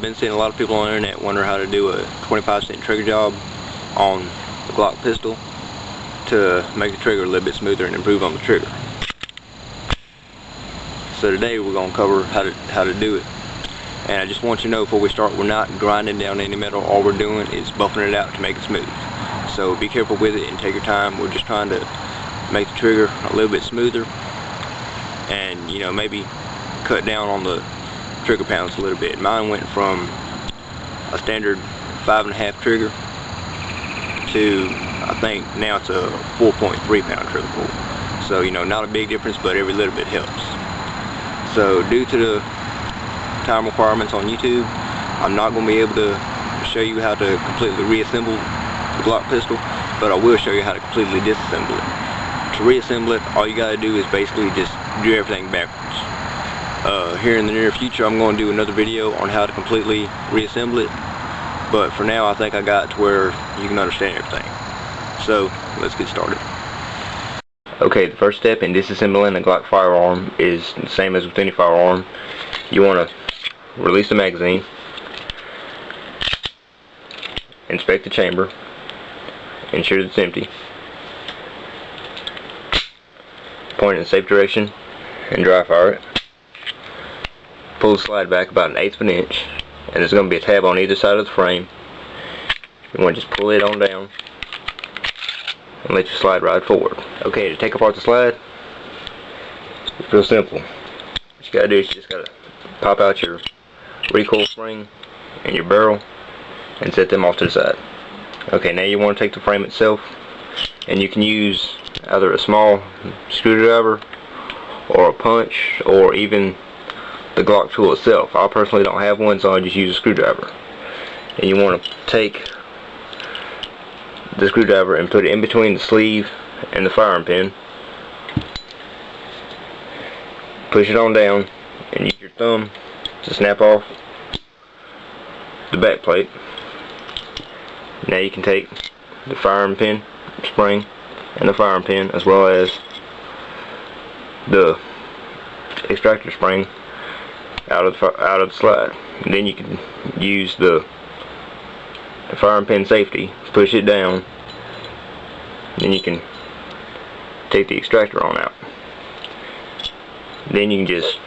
been seeing a lot of people on the internet wonder how to do a 25-cent trigger job on the Glock pistol to make the trigger a little bit smoother and improve on the trigger. So today we're going to cover how to do it. And I just want you to know before we start, we're not grinding down any metal. All we're doing is buffing it out to make it smooth. So be careful with it and take your time. We're just trying to make the trigger a little bit smoother and, you know, maybe cut down on the trigger pounds a little bit. Mine went from a standard 5.5 trigger to, I think now it's a 4.3 pound trigger pull. So, you know, not a big difference, but every little bit helps. So due to the time requirements on YouTube, I'm not going to be able to show you how to completely reassemble the Glock pistol, but I will show you how to completely disassemble it. To reassemble it, all you got to do is basically just do everything backwards. Here in the near future, I'm going to do another video on how to completely reassemble it, but for now I think I got to where you can understand everything. So let's get started. Okay, the first step in disassembling a Glock firearm is the same as with any firearm. You want to release the magazine, inspect the chamber, ensure that it's empty, point it in the safe direction, and dry fire it. Pull the slide back about 1/8 of an inch, and there's going to be a tab on either side of the frame. You want to just pull it on down and let your slide ride forward. Okay, to take apart the slide, it's real simple. What you gotta do is you just gotta pop out your recoil spring and your barrel and set them off to the side. Okay, now you want to take the frame itself, and you can use either a small screwdriver or a punch or even the Glock tool itself. I personally don't have one, so I just use a screwdriver. And you want to take the screwdriver and put it in between the sleeve and the firing pin. Push it on down and use your thumb to snap off the back plate. Now you can take the firing pin spring and the firing pin, as well as the extractor spring, out of the slide. And then you can use the firing pin safety, push it down, then you can take the extractor on out. Then you can just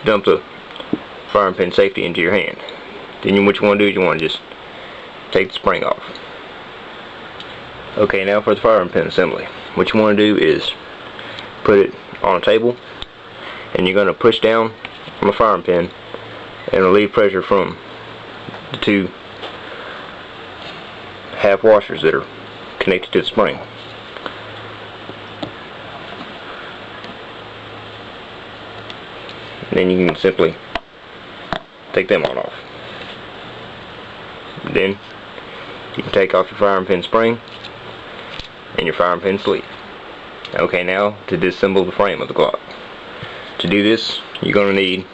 dump the firing pin safety into your hand. Then what you want to do is you want to just take the spring off. Okay, now for the firing pin assembly. What you want to do is put it on a table, and you're going to push down on the firing pin and relieve pressure from the two half washers that are connected to the spring. And then you can simply take them on off. Then you can take off your firing pin spring and your firing pin sleeve. Okay, now to disassemble the frame of the Glock. To do this, you're going to need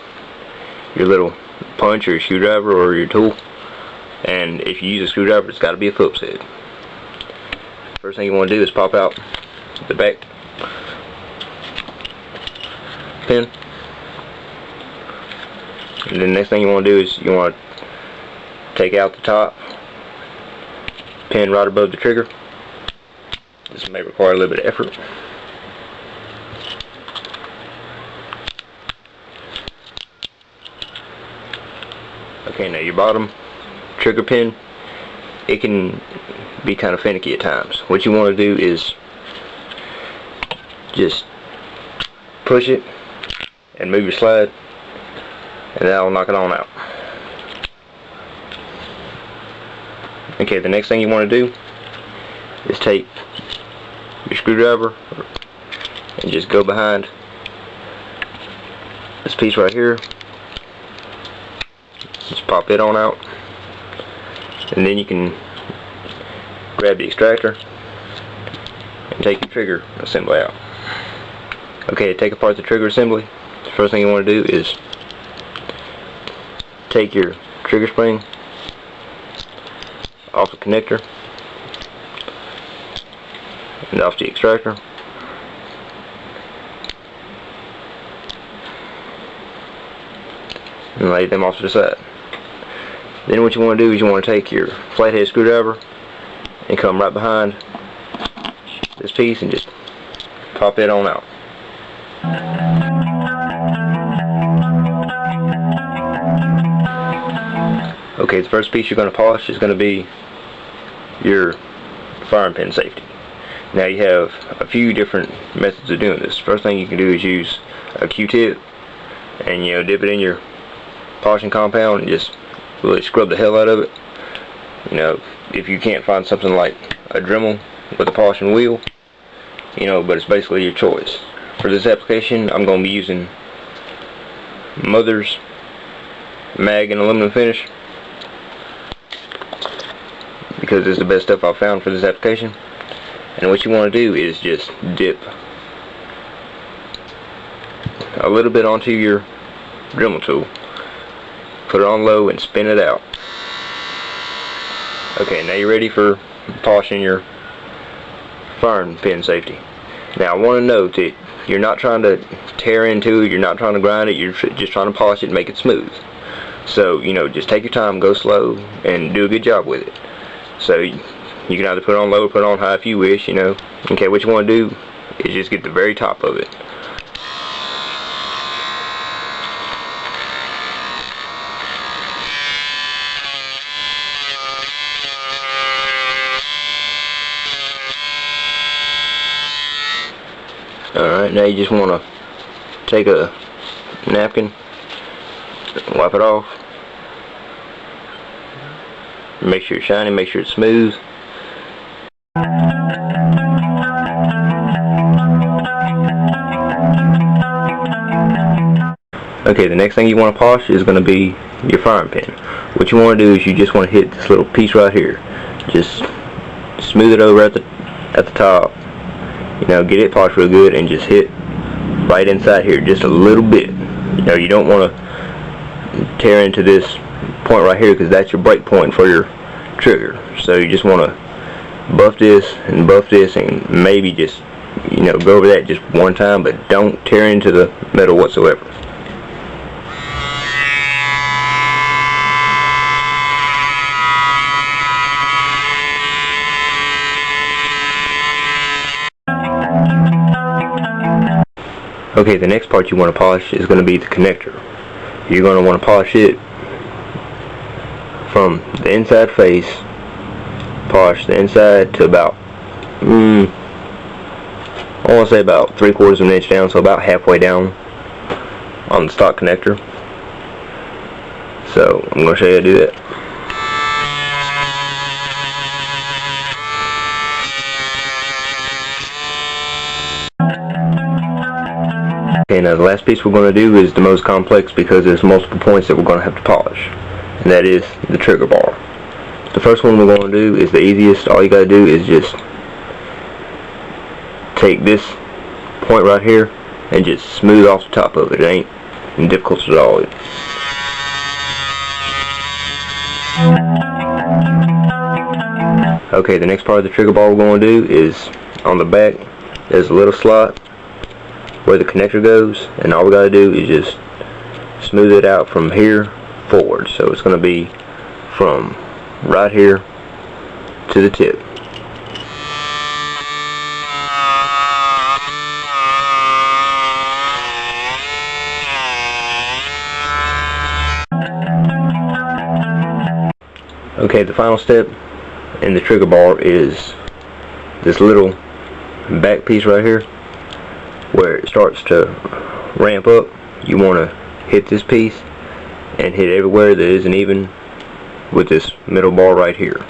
your little punch or your screwdriver or your tool. And if you use a screwdriver, it's got to be a Phillips head. First thing you want to do is pop out the back pin. And then the next thing you want to do is you want to take out the top pin right above the trigger. This may require a little bit of effort. Okay, now your bottom trigger pin, it can be kind of finicky at times. What you want to do is just push it and move your slide, and that'll knock it on out. Okay, the next thing you want to do is take your screwdriver and just go behind this piece right here. Just pop it on out, and then you can grab the extractor and take your trigger assembly out. Okay, to take apart the trigger assembly, the first thing you want to do is take your trigger spring off the connector and off the extractor. And lay them off to the side. Then what you want to do is you want to take your flathead screwdriver and come right behind this piece and just pop it on out. Okay, the first piece you're going to polish is going to be your firing pin safety. Now you have a few different methods of doing this. First thing you can do is use a Q-tip and dip it in your polishing compound and just really scrub the hell out of it. If you can't find something like a Dremel with a polishing wheel, but it's basically your choice. For this application, I'm going to be using Mother's mag and aluminum finish because it's the best stuff I've found for this application. And what you want to do is just dip a little bit onto your Dremel tool, put it on low and spin it out. Okay, now you're ready for polishing your firing pin safety. Now I want to note that you're not trying to tear into it, you're not trying to grind it, you're just trying to polish it and make it smooth. So, just take your time, go slow, and do a good job with it. So you can either put it on low or put it on high if you wish, Okay, what you want to do is just get the very top of it. Alright, now you just want to take a napkin, wipe it off, make sure it's shiny, make sure it's smooth. Okay, the next thing you want to polish is going to be your firing pin. What you want to do is you just want to hit this little piece right here. Just smooth it over at the top. Get it polished real good and just hit right inside here just a little bit. You don't want to tear into this point right here because that's your break point for your trigger. So you just want to buff this and maybe just go over that just one time, but don't tear into the metal whatsoever. Okay, the next part you want to polish is going to be the connector. You're going to want to polish it from the inside face, polish the inside to about, I want to say about 3/4 of an inch down, so about halfway down on the stock connector. So I'm going to show you how to do that. Okay, now the last piece we're going to do is the most complex because there's multiple points that we're going to have to polish, and that is the trigger bar. The first one we're going to do is the easiest. All you got to do is just take this point right here and just smooth off the top of it. It ain't difficult at all. Okay, the next part of the trigger bar we're going to do is on the back. There's a little slot where the connector goes, and all we got to do is just smooth it out from here forward. So it's going to be from right here to the tip. Okay, the final step in the trigger bar is this little back piece right here where it starts to ramp up. You want to hit this piece and hit everywhere that isn't even with this middle bar right here.